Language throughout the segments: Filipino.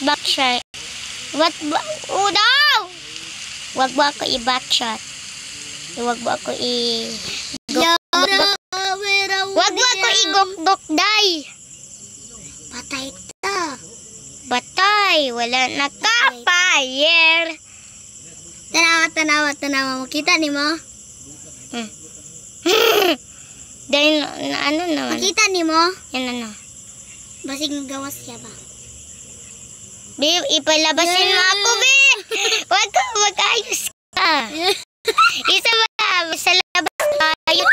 backshot. Wag ba? Daw! Wag ba ako i-backshot? Wag ba ako wag ba ako igok-gok, day? Patay ta. Batay. Wala na ka-fire. Tanawa mo. Kita ni mo? Dahil, ano naman? Makita ni mo? Yan ano? Basig gawas siya ba? Be, ipalabasin mo ako, be! Wag ka, mag-ayos ka. Isa ba? Sa labas tayo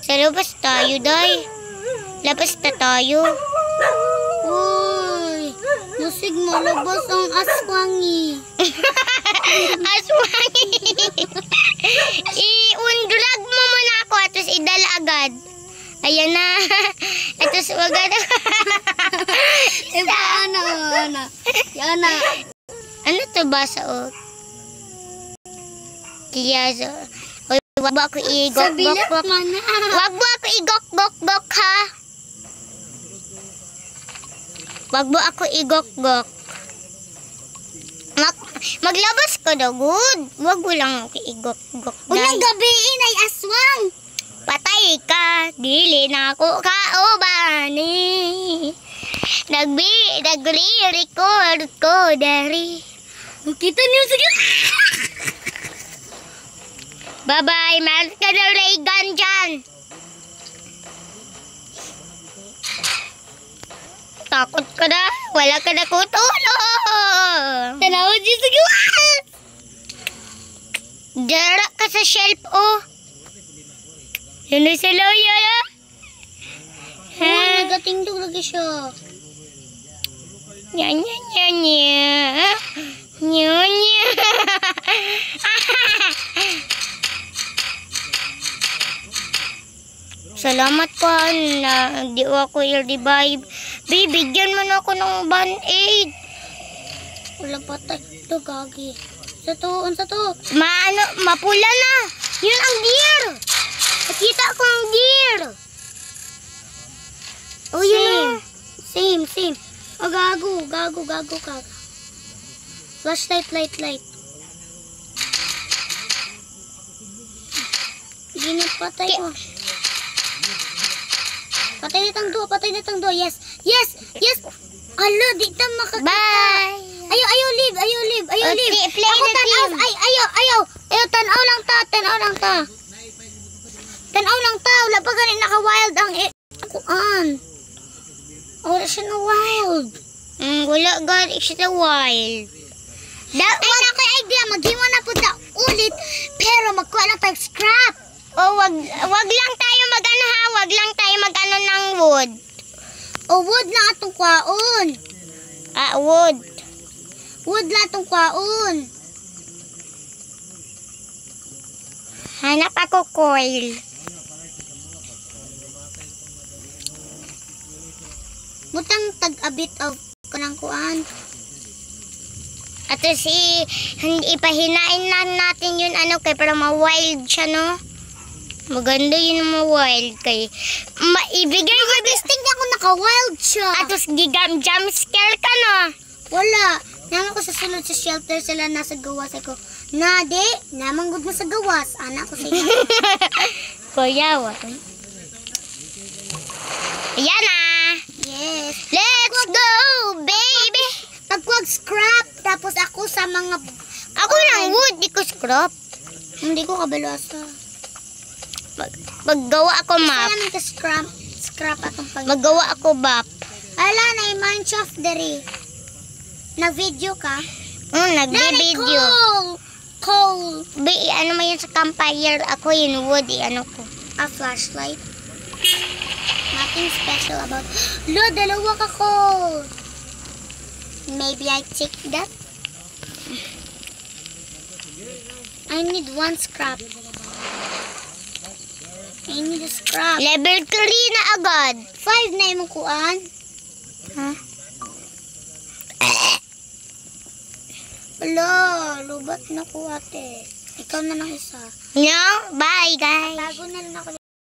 Sa labas tayo, day. Labas na tayo. Uy, musig mo labas ang aswangi. Aswangi. I-undulag mo muna ako at idala agad. Ayan na. At wag na. Yana. Ano to ba sa Kiyazo. Oy, wag ba ako igok-gok? Wag ba ako igok-gok ha? Wag ba ako igok-gok? Maglabas ka daw, good. Wag mo lang ako igok-gok. Unang gabiin ay aswang. Patay ka, dili na ako kaubani. Nagre-record ko dari. Kita niyo sige. Bye-bye, meron ka na ray gun dyan. Takot ka na, wala ka na kutulong. Tanawa niyo sige. Dara ka sa shelf, oh. Yun na sa loya, Nagatingdog lagi siya. Nya. Salamat pa na di ako i-revive. Bibigyan mo na ako ng band-aid. Wala patay. Ito gagi. Sa to. Mapula na. Yun ang gear. Nakita ko ang gear. Oh, yun na. Same. Oh, gago ka. Flashlight, light. Ginapatay ko. Patay na tang do. Yes. Alo, di ta makakita. Bye. Ayaw live. Okay, play Ako the tanaw. team. Ayaw, tanaw lang ta. Wala pa ganin naka-wild ang akuan. Wala siya na wild. Wala gani siya wild. Ay, ako idea. Mag-iwa na po ta ulit. Pero magkuha lang tayo scrap. Oh, wag lang tayo mag-ano ha. Wag lang tayo mag-ano ng wood. O, wood na atong kwaon. Wood. Wood na atong kwaon. Hanap ako coil. Mutang tag-a bit of kanang kuan. At ipahinain na natin yun kay para ma-wild siya, no? Maganda yun ma-wild kay ibigay ko Distinct ako naka-wild siya. at jump scare ka, no? Wala. Naman ko sa sunod sa shelter sila nasa gawas ako. Nade, naman gud mo sa gawas. Anak ko sa iyo. Kuya, ayan na. Yes. Let's go, baby. Pagkuwag scrap, tapos ako sa mga... Ako lang wood, di ko scrap. Hindi ko kabalasa. Maggawa ako map. Isa naman ka scrap atong pag... Maggawa ako map. Ala, na Minecraft dere. Nag-video ka? Nagbe-video. Coal. Ano mo yun sa campfire? Ako yun wood, ko. A flashlight. Nothing special about... Lo, dalawa ka coal. Maybe I take that. I need one scrap. I need a scrap. Level 3 na agad. 5 na yung kuan. Ha? Wala, lubat na ko ate. Ikaw na lang isa. No? Bye, guys. Bago na lang ako.